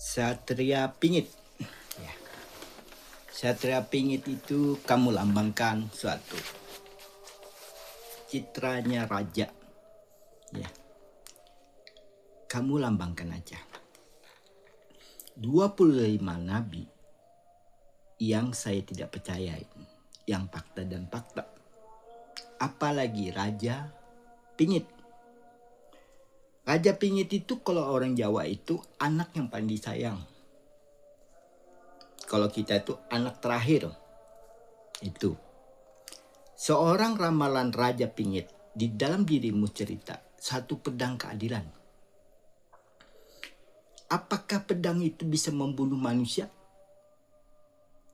Satria Pingit. Ya. Satria Pingit itu kamu lambangkan suatu citranya raja. Ya. Kamu lambangkan aja. 25 nabi yang saya tidak percaya, yang fakta dan fakta. Apalagi Raja Pingit. Raja Pingit itu kalau orang Jawa itu anak yang paling disayang. Kalau kita itu anak terakhir. Itu. Seorang ramalan Raja Pingit, di dalam dirimu cerita satu pedang keadilan. Apakah pedang itu bisa membunuh manusia?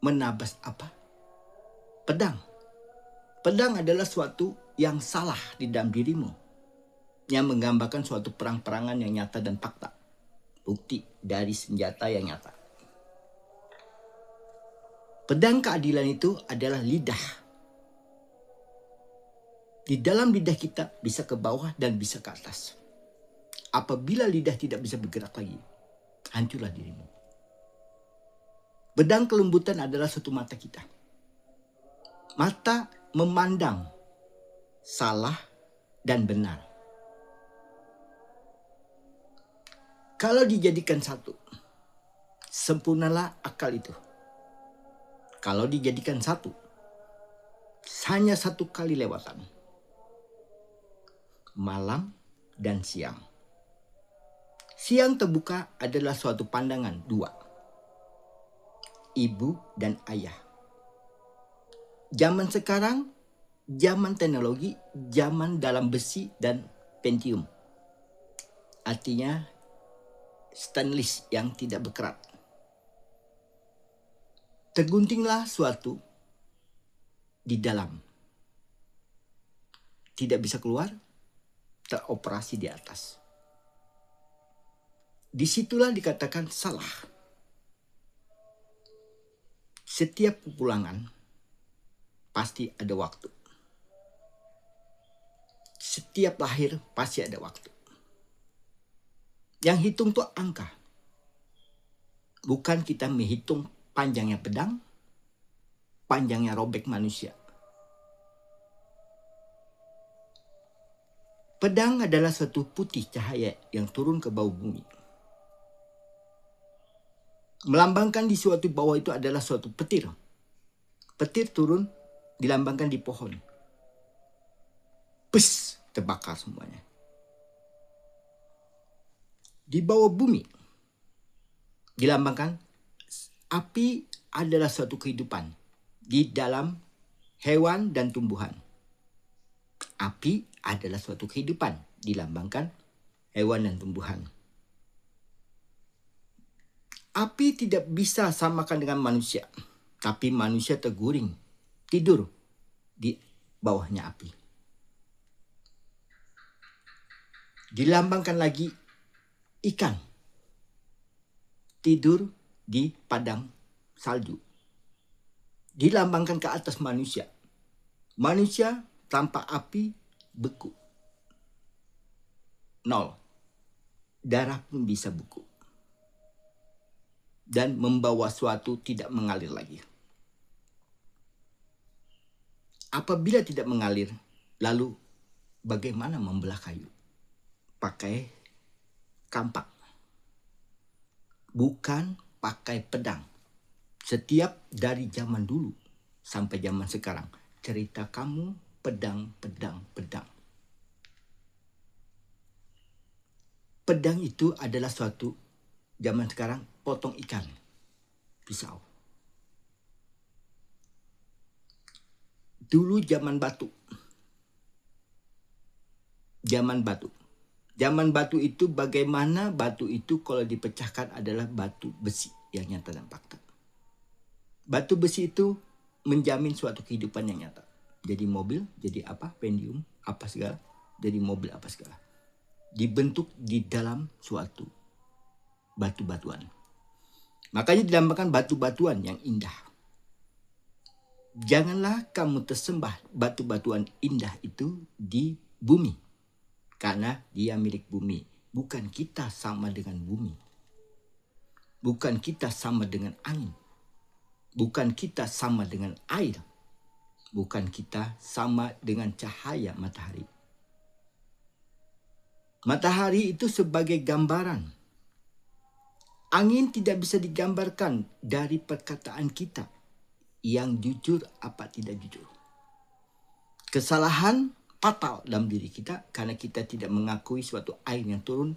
Menabas apa? Pedang. Pedang adalah suatu yang salah di dalam dirimu, yang menggambarkan suatu perang-perangan yang nyata dan fakta. Bukti dari senjata yang nyata. Pedang keadilan itu adalah lidah. Di dalam lidah kita bisa ke bawah dan bisa ke atas. Apabila lidah tidak bisa bergerak lagi, hancurlah dirimu. Pedang kelembutan adalah suatu mata kita. Mata memandang salah dan benar. Kalau dijadikan satu, sempurnalah akal itu. Kalau dijadikan satu, hanya satu kali lewatan. Malam dan siang. Siang terbuka adalah suatu pandangan dua. Ibu dan ayah. Zaman sekarang, zaman teknologi, zaman dalam besi dan pentium. Artinya stainless yang tidak berkerat. Terguntinglah suatu di dalam. Tidak bisa keluar, teroperasi di atas. Disitulah dikatakan salah. Setiap pukulangan pasti ada waktu. Setiap lahir pasti ada waktu. Yang hitung tuh angka. Bukan kita menghitung panjangnya pedang, panjangnya robek manusia. Pedang adalah suatu putih cahaya yang turun ke bawah bumi. Melambangkan di suatu bawah itu adalah suatu petir. Petir turun dilambangkan di pohon. Pes, terbakar semuanya. Di bawah bumi dilambangkan api adalah suatu kehidupan di dalam hewan dan tumbuhan. Api adalah suatu kehidupan dilambangkan hewan dan tumbuhan. Api tidak bisa samakan dengan manusia, tapi manusia terguring, tidur di bawahnya api. Dilambangkan lagi ikan, tidur di padang salju. Dilambangkan ke atas manusia. Manusia tanpa api beku. Nol. Darah pun bisa beku. Dan membawa suatu tidak mengalir lagi. Apabila tidak mengalir, lalu bagaimana membelah kayu? Pakai kampak. Bukan pakai pedang. Setiap dari zaman dulu sampai zaman sekarang, cerita kamu pedang. Pedang itu adalah suatu zaman sekarang potong ikan, pisau. Dulu zaman batu. Zaman batu itu bagaimana batu itu kalau dipecahkan adalah batu besi yang nyata dan fakta. Batu besi itu menjamin suatu kehidupan yang nyata. Jadi mobil, jadi apa, pentium, apa segala, jadi mobil apa segala. Dibentuk di dalam suatu batu-batuan. Makanya dilambangkan batu-batuan yang indah. Janganlah kamu tersembah batu-batuan indah itu di bumi. Karena dia milik bumi. Bukan kita sama dengan bumi. Bukan kita sama dengan angin. Bukan kita sama dengan air. Bukan kita sama dengan cahaya matahari. Matahari itu sebagai gambaran. Angin tidak bisa digambarkan dari perkataan kita yang jujur apa tidak jujur. Kesalahan fatal dalam diri kita karena kita tidak mengakui suatu air yang turun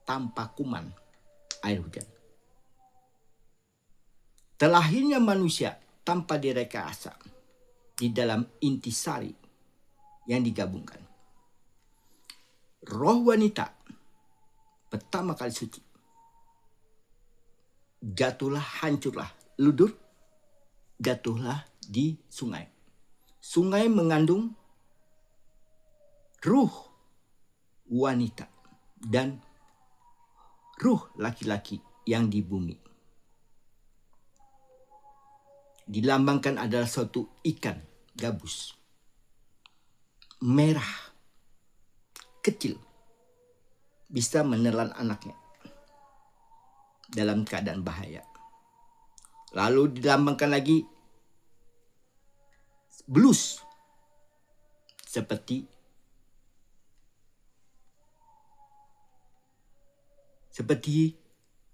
tanpa kuman, air hujan. Terlahirnya manusia tanpa direkayasa di dalam intisari yang digabungkan. Roh wanita pertama kali suci. Jatuhlah, hancurlah, ludur, jatuhlah di sungai. Sungai mengandung ruh wanita dan ruh laki-laki yang di bumi. Dilambangkan adalah suatu ikan gabus. Merah. Kecil. Bisa menelan anaknya. Dalam keadaan bahaya. Lalu dilambangkan lagi blus. Seperti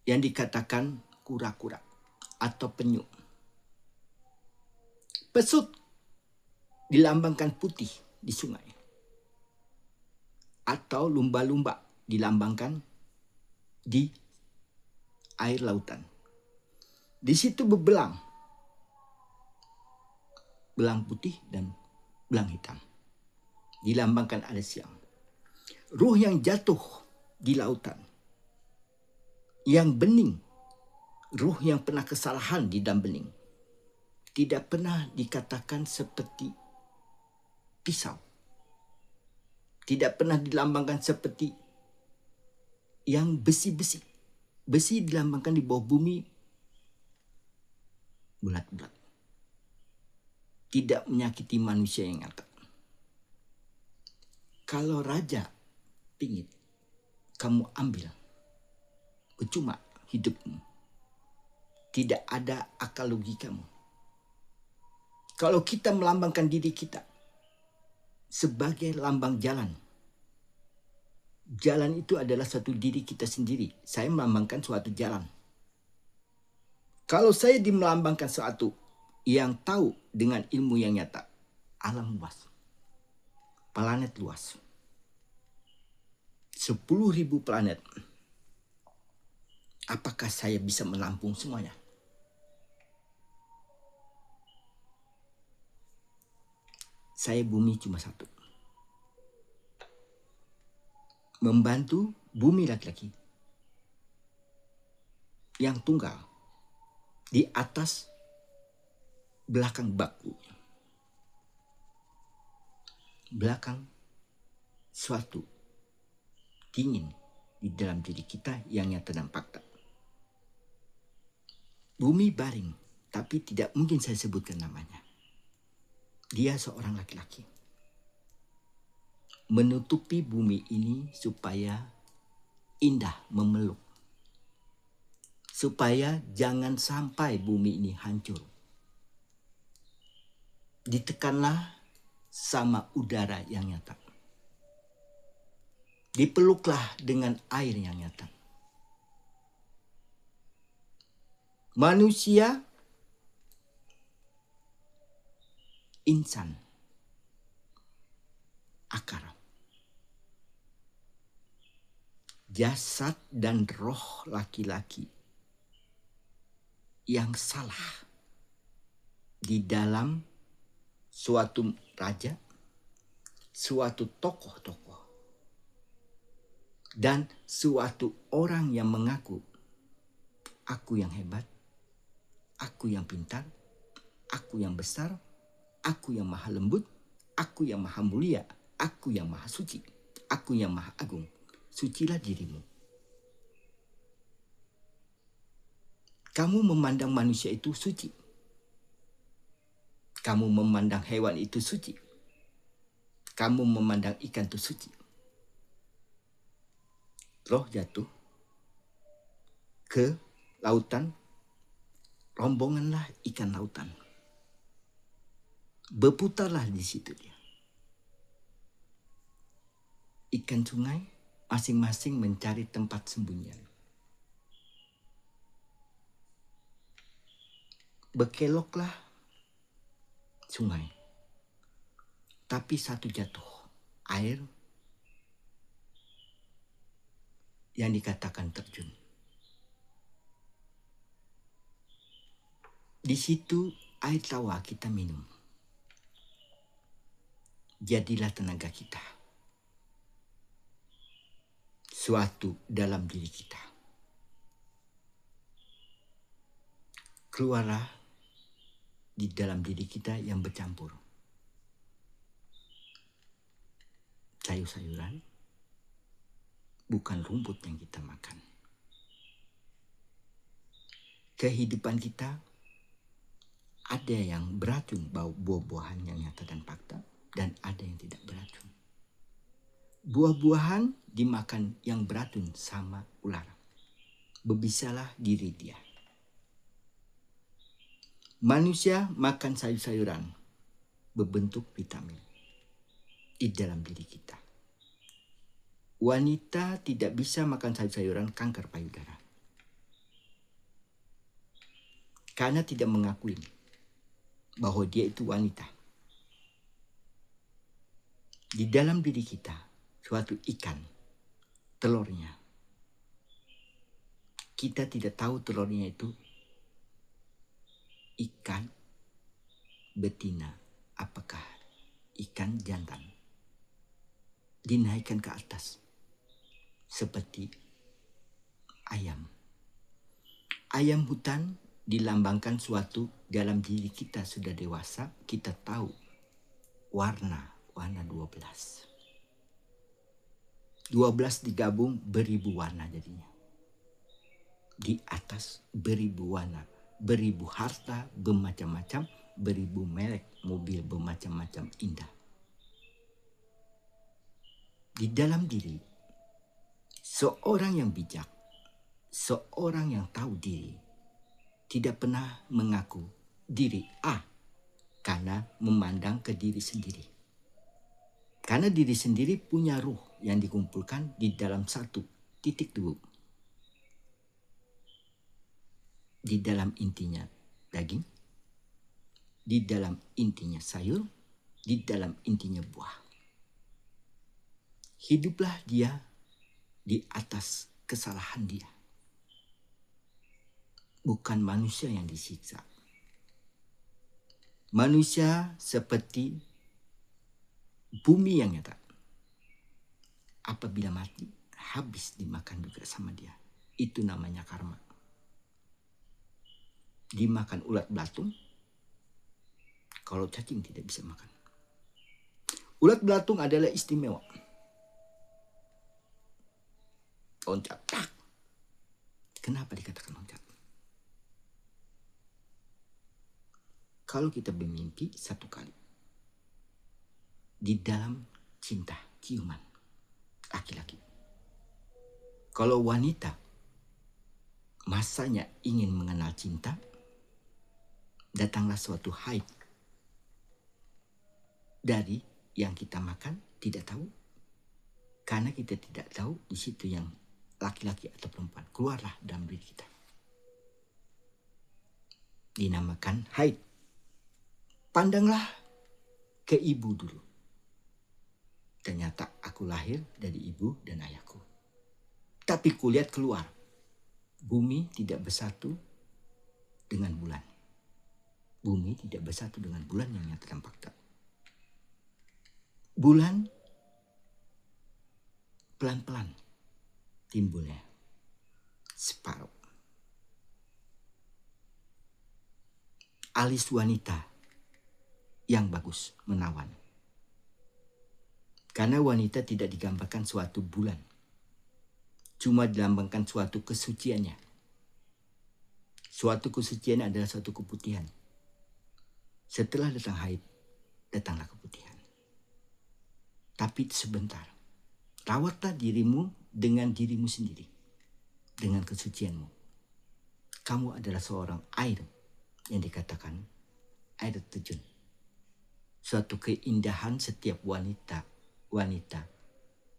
yang dikatakan kura-kura atau penyu. Pesut dilambangkan putih di sungai. Atau lumba-lumba dilambangkan di air lautan. Di situ bebelang. Belang putih dan belang hitam. Dilambangkan ada siang. Ruh yang jatuh di lautan. Yang bening. Ruh yang pernah kesalahan di dalam bening. Tidak pernah dikatakan seperti pisau. Tidak pernah dilambangkan seperti yang besi-besi. Besi dilambangkan di bawah bumi bulat-bulat. Tidak menyakiti manusia yang nyata. Kalau raja pingin kamu ambil, percuma hidupmu. Tidak ada akal logikamu. Kalau kita melambangkan diri kita sebagai lambang jalan. Jalan itu adalah satu diri kita sendiri. Saya melambangkan suatu jalan. Kalau saya melambangkan suatu yang tahu dengan ilmu yang nyata. Alam luas. Planet luas. 10.000 planet. Apakah saya bisa menampung semuanya? Saya bumi cuma satu. Membantu bumi laki-laki. Yang tunggal. Di atas belakang baku. Belakang suatu dingin di dalam diri kita yang nyata dan fakta. Bumi baring, tapi tidak mungkin saya sebutkan namanya. Dia seorang laki-laki. Menutupi bumi ini supaya indah memeluk. Supaya jangan sampai bumi ini hancur. Ditekanlah sama udara yang nyata. Dipeluklah dengan air yang nyata. Manusia insan akar. Jasad dan roh laki-laki yang salah di dalam suatu raja, suatu tokoh-tokoh, dan suatu orang yang mengaku, aku yang hebat, aku yang pintar, aku yang besar, aku yang maha lembut, aku yang maha mulia, aku yang maha suci, aku yang maha agung. Sucilah dirimu. Kamu memandang manusia itu suci. Kamu memandang hewan itu suci. Kamu memandang ikan itu suci. Roh jatuh ke lautan, rombonganlah ikan lautan. Berputarlah di situ dia. Ikan sungai masing-masing mencari tempat sembunyian. Berkeloklah sungai. Tapi satu jatuh. Air yang dikatakan terjun. Di situ air tawa kita minum. Jadilah tenaga kita. Suatu dalam diri kita. Keluarlah di dalam diri kita yang bercampur. Sayur-sayuran, bukan rumput yang kita makan. Kehidupan kita ada yang beracun, buah-buahan yang nyata dan fakta, dan ada yang tidak beracun. Buah-buahan dimakan yang beracun sama ular. Berbisalah diri dia. Manusia makan sayur-sayuran berbentuk vitamin di dalam diri kita. Wanita tidak bisa makan sayur-sayuran kanker payudara. Karena tidak mengakui bahwa dia itu wanita. Di dalam diri kita, suatu ikan, telurnya. Kita tidak tahu telurnya itu ikan betina, apakah ikan jantan. Dinaikkan ke atas seperti ayam. Ayam hutan dilambangkan suatu dalam diri kita sudah dewasa, kita tahu warna 12. 12 digabung beribu warna jadinya. Di atas beribu warna, beribu harta bermacam-macam, beribu merek mobil bermacam-macam indah. Di dalam diri, seorang yang bijak, seorang yang tahu diri, tidak pernah mengaku diri A karena memandang ke diri sendiri. Karena diri sendiri punya ruh yang dikumpulkan di dalam satu titik dulu. Di dalam intinya daging, di dalam intinya sayur, di dalam intinya buah. Hiduplah dia di atas kesalahan dia. Bukan manusia yang disiksa. Manusia seperti bumi yang nyata. Apabila mati, habis dimakan juga sama dia. Itu namanya karma. Dimakan ulat belatung, kalau cacing tidak bisa makan. Ulat belatung adalah istimewa. Loncat. Kenapa dikatakan loncat? Kalau kita bermimpi satu kali, di dalam cinta, ciuman, laki-laki. Kalau wanita, masanya ingin mengenal cinta, datanglah suatu haid dari yang kita makan, tidak tahu. Karena kita tidak tahu di situ yang laki-laki atau perempuan. Keluarlah dalam diri kita. Dinamakan haid. Pandanglah ke ibu dulu. Ternyata aku lahir dari ibu dan ayahku. Tapi kulihat keluar. Bumi tidak bersatu dengan bulan. Bumi tidak bersatu dengan bulan yang nyata dan fakta. Bulan pelan-pelan timbulnya separuh. Alis wanita yang bagus, menawan. Karena wanita tidak digambarkan suatu bulan. Cuma dilambangkan suatu kesuciannya. Suatu kesucian adalah suatu keputihan. Setelah datang haid, datanglah keputihan. Tapi sebentar. Rawatlah dirimu dengan dirimu sendiri. Dengan kesucianmu. Kamu adalah seorang air yang dikatakan air terjun. Suatu keindahan setiap wanita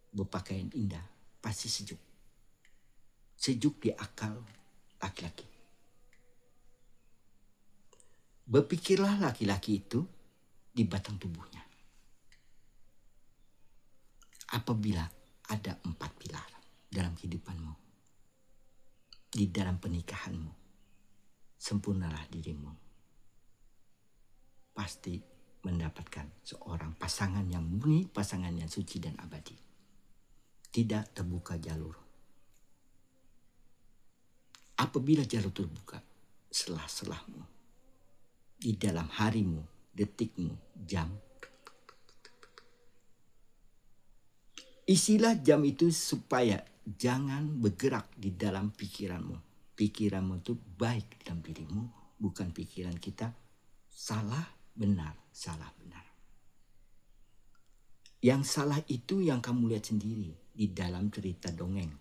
berpakaian indah pasti sejuk. Sejuk di akal laki-laki. Berpikirlah laki-laki itu di batang tubuhnya. Apabila ada 4 pilar dalam kehidupanmu, di dalam pernikahanmu, sempurnalah dirimu. Pasti mendapatkan seorang pasangan yang murni, pasangan yang suci dan abadi. Tidak terbuka jalur. Apabila jalur terbuka, selah-selahmu, di dalam harimu, detikmu, jam, isilah jam itu supaya jangan bergerak di dalam pikiranmu. Pikiranmu itu baik dalam dirimu, bukan pikiran kita salah benar. Yang salah itu yang kamu lihat sendiri di dalam cerita dongeng.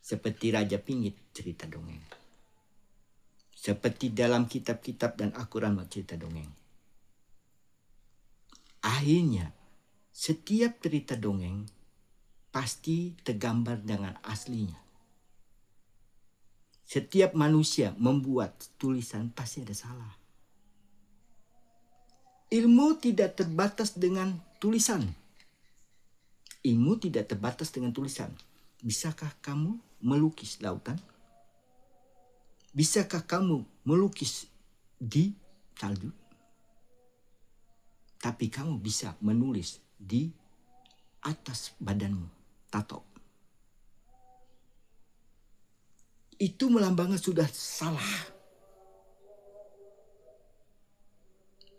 Seperti Raja Pinggit cerita dongeng. Seperti dalam kitab-kitab dan Al-Quran cerita dongeng. Akhirnya, setiap cerita dongeng pasti tergambar dengan aslinya. Setiap manusia membuat tulisan pasti ada salah. Ilmu tidak terbatas dengan tulisan. Ilmu tidak terbatas dengan tulisan. Bisakah kamu melukis lautan? Bisakah kamu melukis di salju? Tapi kamu bisa menulis di atas badanmu, tato. Itu melambangkan sudah salah.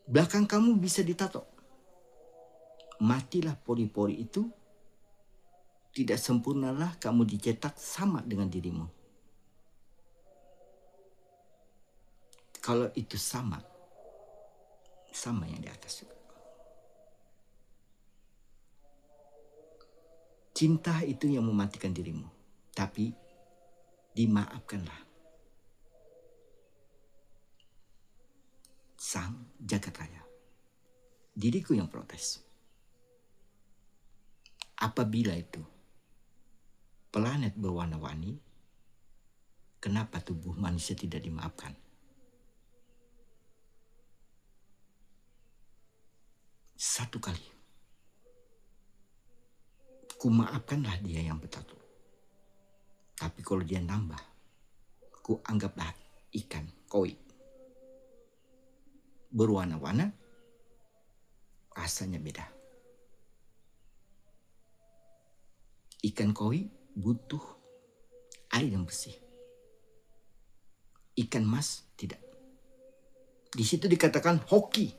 Belakang kamu bisa ditato. Matilah pori-pori itu. Tidak sempurnalah kamu dicetak sama dengan dirimu. Kalau itu sama yang di atas juga. Cinta itu yang mematikan dirimu. Tapi dimaafkanlah sang jagat raya. Diriku yang protes. Apabila itu planet berwarna-warni, kenapa tubuh manusia tidak dimaafkan? Satu kali. Ku maafkanlah dia yang bertato. Tapi kalau dia nambah, ku anggaplah ikan koi. Berwarna-warna, rasanya beda. Ikan koi butuh air yang bersih. Ikan mas tidak. Di situ dikatakan hoki.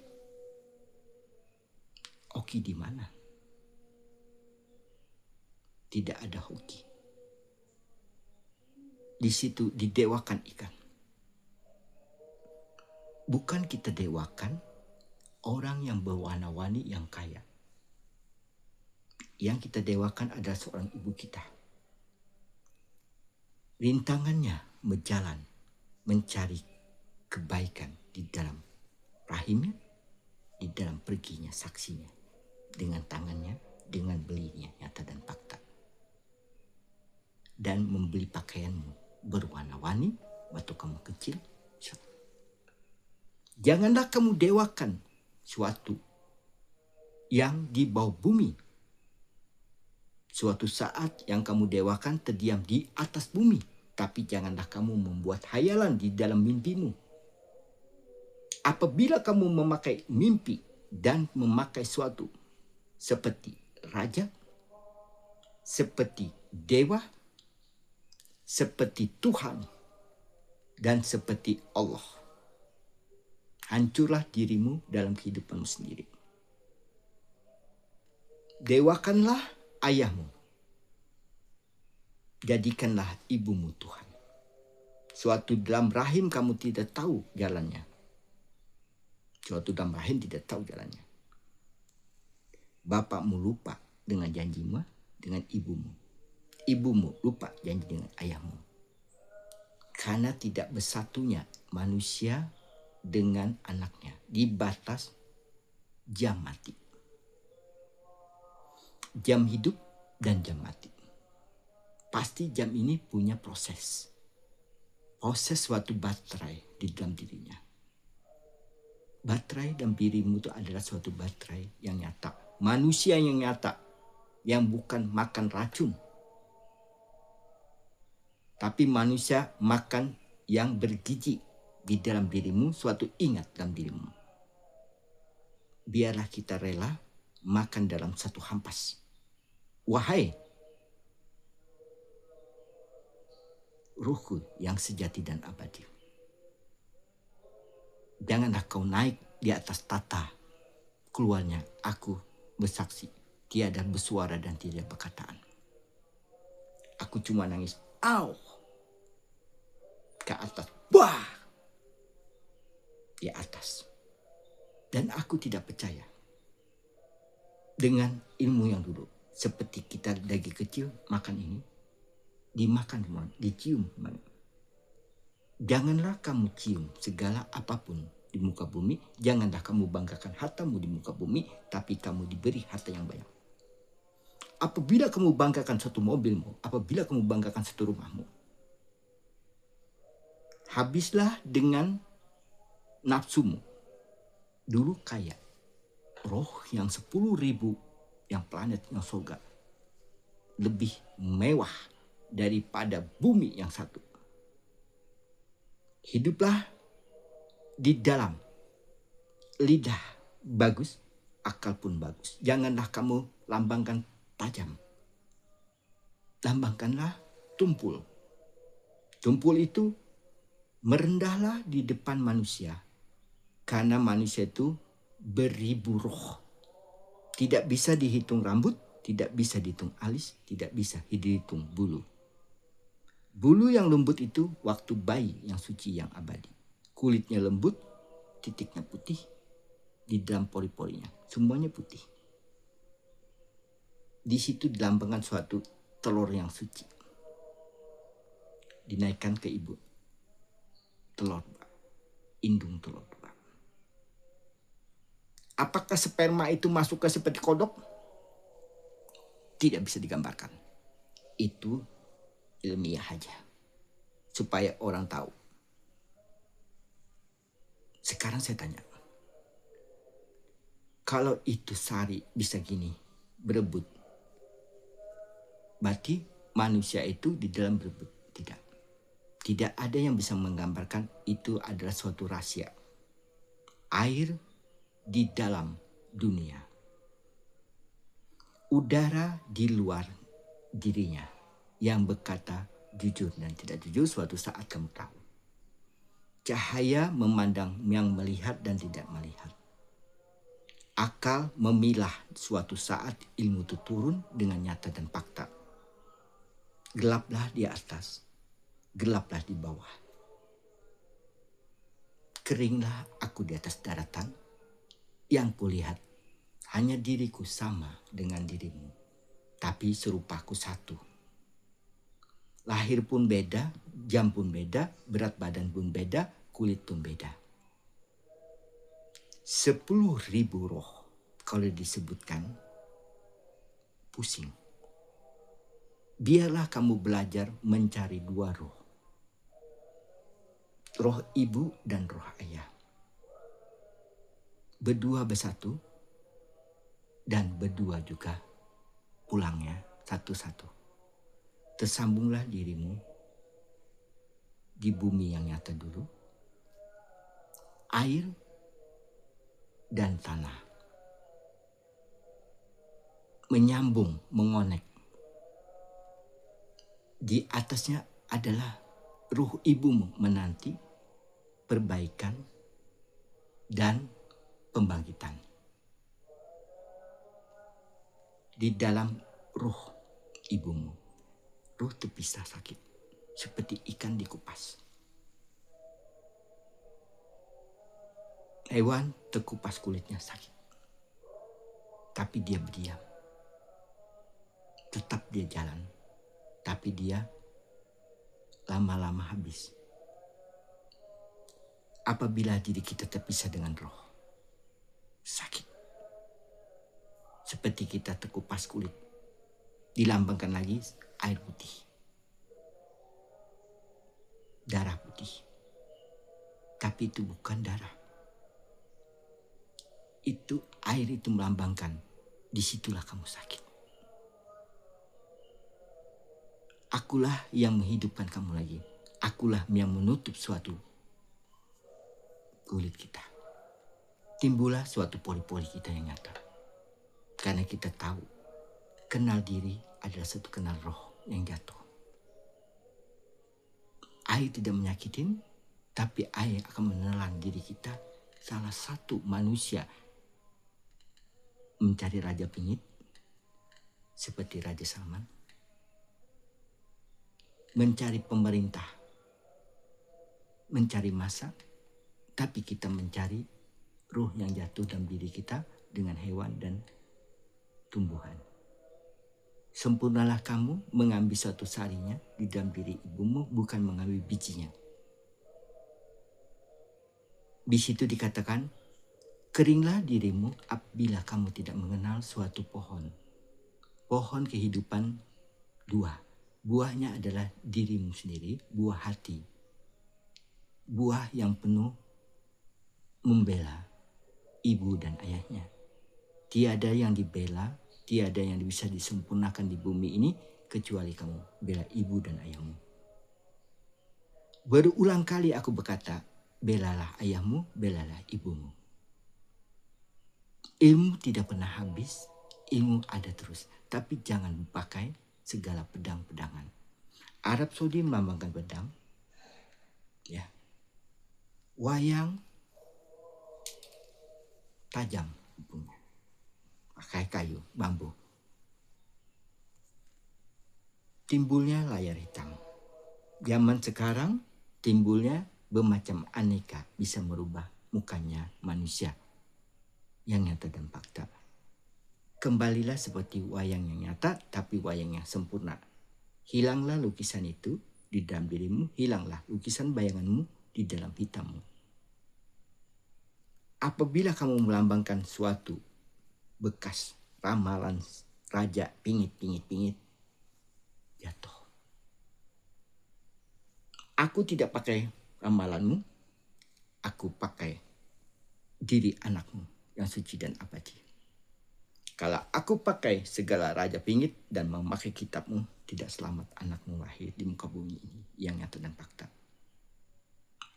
Hoki di mana? Tidak ada hoki. Di situ didewakan ikan. Bukan kita dewakan orang yang berwarna-warni yang kaya. Yang kita dewakan adalah seorang ibu kita. Rintangannya berjalan mencari kebaikan di dalam rahimnya, di dalam perginya saksinya, dengan tangannya, dengan belinya nyata dan fakta. Dan membeli pakaianmu berwarna-warni waktu kamu kecil. Janganlah kamu dewakan suatu yang di bawah bumi. Suatu saat yang kamu dewakan terdiam di atas bumi. Tapi janganlah kamu membuat hayalan di dalam mimpimu. Apabila kamu memakai mimpi dan memakai suatu seperti raja, seperti dewa, seperti Tuhan, dan seperti Allah, hancurlah dirimu dalam kehidupanmu sendiri. Dewakanlah ayahmu. Jadikanlah ibumu Tuhan. Suatu dalam rahim kamu tidak tahu jalannya. Suatu dalam rahim tidak tahu jalannya. Bapakmu lupa dengan janjimu dengan ibumu. Ibumu lupa janji dengan ayahmu. Karena tidak bersatunya manusia dengan anaknya di batas jam mati. Jam hidup dan jam mati. Pasti jam ini punya proses. Proses suatu baterai di dalam dirinya. Baterai dalam dirimu itu adalah suatu baterai yang nyata. Manusia yang nyata. Yang bukan makan racun. Tapi manusia makan yang bergizi di dalam dirimu, suatu ingat dalam dirimu. Biarlah kita rela makan dalam satu hampas. Wahai ruhku yang sejati dan abadi. Janganlah kau naik di atas tata. Keluarnya aku bersaksi. Tiada bersuara dan tidak berkataan. Aku cuma nangis. Au! Ke atas. Wah! Di atas. Dan aku tidak percaya. Dengan ilmu yang dulu. Seperti kita dari kecil makan ini. Dimakan semua. Dicium. Janganlah kamu cium segala apapun di muka bumi. Janganlah kamu banggakan hartamu di muka bumi. Tapi kamu diberi harta yang banyak. Apabila kamu banggakan satu mobilmu. Apabila kamu banggakan satu rumahmu. Habislah dengan nafsumu. Dulu kaya. Roh yang 10.000 yang planet yang surga. Lebih mewah daripada bumi yang satu. Hiduplah di dalam lidah bagus, akal pun bagus. Janganlah kamu lambangkan tajam. Lambangkanlah tumpul. Tumpul itu merendahlah di depan manusia. Karena manusia itu beribu roh. Tidak bisa dihitung rambut, tidak bisa dihitung alis, tidak bisa dihitung bulu. Bulu yang lembut itu waktu bayi yang suci yang abadi. Kulitnya lembut, titiknya putih, di dalam pori-porinya semuanya putih. Di situ dilambangkan suatu telur yang suci. Dinaikkan ke ibu. Telur, indung telur. Apakah sperma itu masuk ke seperti kodok? Tidak bisa digambarkan. Itu ilmiah aja. Supaya orang tahu. Sekarang saya tanya. Kalau itu sari bisa gini, berebut. Berarti manusia itu di dalam berebut. Tidak. Tidak ada yang bisa menggambarkan itu adalah suatu rahasia. Air di dalam dunia. Udara di luar dirinya yang berkata jujur dan tidak jujur suatu saat kamu tahu. Cahaya memandang yang melihat dan tidak melihat. Akal memilah suatu saat ilmu itu turun dengan nyata dan fakta. Gelaplah di atas, gelaplah di bawah. Keringlah aku di atas daratan. Yang kulihat hanya diriku sama dengan dirimu. Tapi serupaku satu. Lahir pun beda, jam pun beda, berat badan pun beda, kulit pun beda. 10.000 roh kalau disebutkan pusing. Biarlah kamu belajar mencari 2 roh. Roh ibu dan roh ayah. Berdua bersatu dan berdua juga pulangnya satu-satu. Tersambunglah dirimu di bumi yang nyata dulu. Air dan tanah. Menyambung, mengonek. Di atasnya adalah ruh ibumu menanti perbaikan dan pembangkitan. Di dalam ruh ibumu. Ruh terpisah sakit. Seperti ikan dikupas. Hewan terkupas kulitnya sakit. Tapi dia berdiam. Tetap dia jalan. Tapi dia lama-lama habis. apabila diri kita terpisah dengan roh. Sakit. Seperti kita terkupas kulit. Dilambangkan lagi air putih. Darah putih. Tapi itu bukan darah. Itu air itu melambangkan. Disitulah kamu sakit. Akulah yang menghidupkan kamu lagi. Akulah yang menutup suatu kulit kita. Timbullah suatu pori-pori kita yang nyata. Karena kita tahu, kenal diri adalah satu kenal roh yang jatuh. Air tidak menyakitin, tapi air akan menelan diri kita. Salah satu manusia mencari Raja Pingit, seperti Raja Salman. Mencari pemerintah, mencari masa, tapi kita mencari ruh yang jatuh dalam diri kita dengan hewan dan tumbuhan. Sempurnalah kamu mengambil suatu sarinya di dalam diri ibumu, bukan mengambil bijinya. Di situ dikatakan, keringlah dirimu apabila kamu tidak mengenal suatu pohon. Pohon kehidupan dua. Buahnya adalah dirimu sendiri, buah hati. Buah yang penuh membela ibu dan ayahnya. Tiada yang dibela, tiada yang bisa disempurnakan di bumi ini kecuali kamu bela ibu dan ayahmu. Berulang kali aku berkata, belalah ayahmu, belalah ibumu. Ilmu tidak pernah habis, ilmu ada terus. Tapi jangan pakai segala pedang-pedangan. Arab Saudi melambangkan pedang. Ya. Wayang tajam punya. Pakai kayu, bambu. Timbulnya layar hitam. Zaman sekarang timbulnya bermacam aneka, bisa merubah mukanya manusia yang nyata dan fakta. Kembalilah seperti wayang yang nyata, tapi wayang yang sempurna. Hilanglah lukisan itu di dalam dirimu, hilanglah lukisan bayanganmu di dalam hitammu. Apabila kamu melambangkan suatu bekas ramalan raja pingit, jatuh. Aku tidak pakai ramalanmu, aku pakai diri anakmu yang suci dan abadi. Kalau aku pakai segala raja pingit dan memakai kitabmu, tidak selamat anakmu lahir di muka bumi ini yang nyata dan fakta.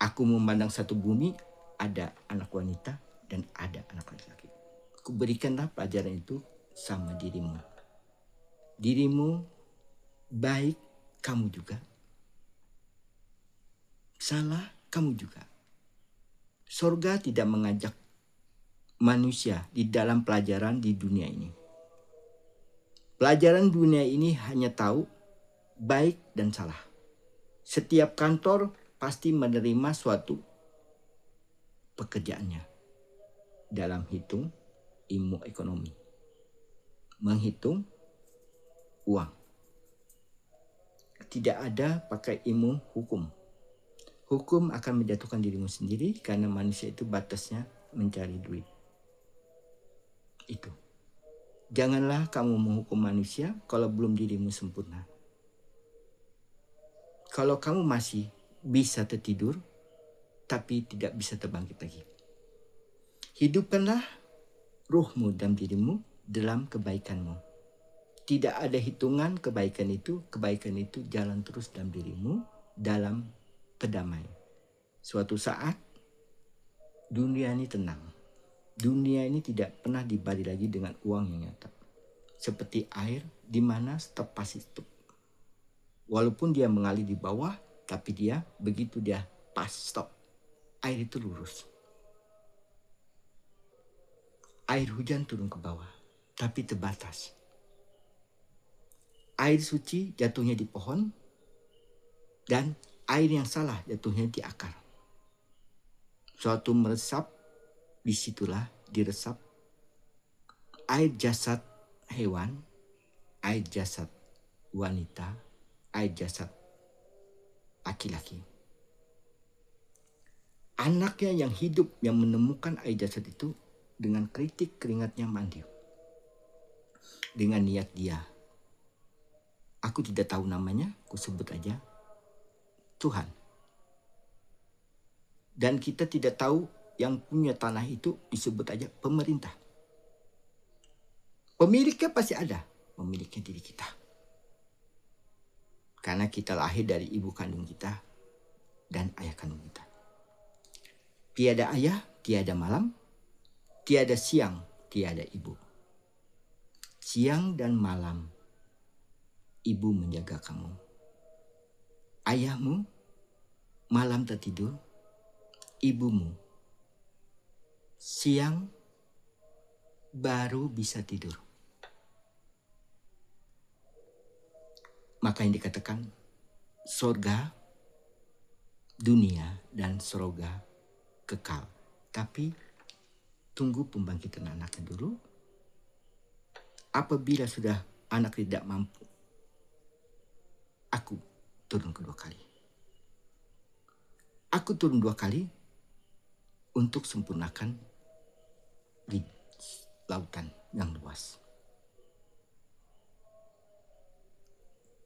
Aku memandang satu bumi, ada anak wanita dan ada anak laki-laki. Kuberikanlah pelajaran itu sama dirimu. Dirimu baik, kamu juga. Salah, kamu juga. Sorga tidak mengajak manusia di dalam pelajaran di dunia ini. Pelajaran dunia ini hanya tahu baik dan salah. Setiap kantor pasti menerima suatu pekerjaannya dalam hitung ilmu ekonomi. Menghitung uang. Tidak ada pakai ilmu hukum. Hukum akan menjatuhkan dirimu sendiri karena manusia itu batasnya mencari duit. Itu. Janganlah kamu menghukum manusia kalau belum dirimu sempurna. Kalau kamu masih bisa tertidur, tapi tidak bisa terbangkit lagi. Hidupkanlah ruhmu dalam dirimu, dalam kebaikanmu. Tidak ada hitungan kebaikan itu jalan terus dalam dirimu, dalam perdamai. Suatu saat, dunia ini tenang. Dunia ini tidak pernah dibalik lagi dengan uang yang nyata. Seperti air di mana stop pasti stop. Walaupun dia mengalir di bawah, tapi dia begitu dia pas stop, air itu lurus. Air hujan turun ke bawah, tapi terbatas. Air suci jatuhnya di pohon, dan air yang salah jatuhnya di akar. Suatu meresap, disitulah diresap air jasad hewan, air jasad wanita, air jasad laki-laki. Anaknya yang hidup yang menemukan air jasad itu dengan kritik keringatnya mandi. Dengan niat dia. Aku tidak tahu namanya, aku sebut aja Tuhan. Dan kita tidak tahu yang punya tanah itu disebut aja pemerintah. Pemiliknya pasti ada, pemiliknya diri kita. Karena kita lahir dari ibu kandung kita dan ayah kandung kita. Tiada ayah, tiada malam, tiada siang, tiada ibu. Siang dan malam, ibu menjaga kamu. Ayahmu malam tertidur, ibumu siang baru bisa tidur. Maka yang dikatakan sorga, dunia, dan sorga kekal. Tapi tunggu pembangkitan anaknya dulu. Apabila sudah anak tidak mampu, aku turun kedua kali. Aku turun 2 kali untuk sempurnakan di lautan yang luas.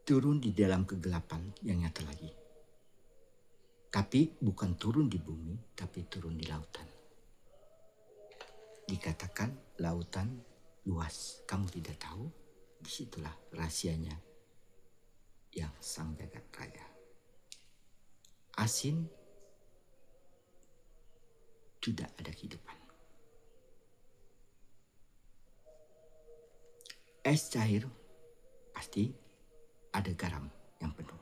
Turun di dalam kegelapan yang nyata lagi. Tapi bukan turun di bumi, tapi turun di lautan. Dikatakan lautan luas. Kamu tidak tahu, disitulah rahasianya yang sang jagat raya. Asin, tidak ada kehidupan. Es cair, pasti ada garam yang penuh.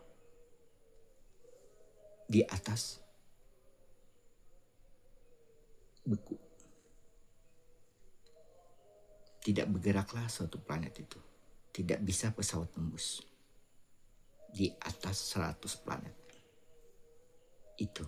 Di atas beku. Tidak bergeraklah suatu planet itu. Tidak bisa pesawat tembus. Di atas 100 planet. Itu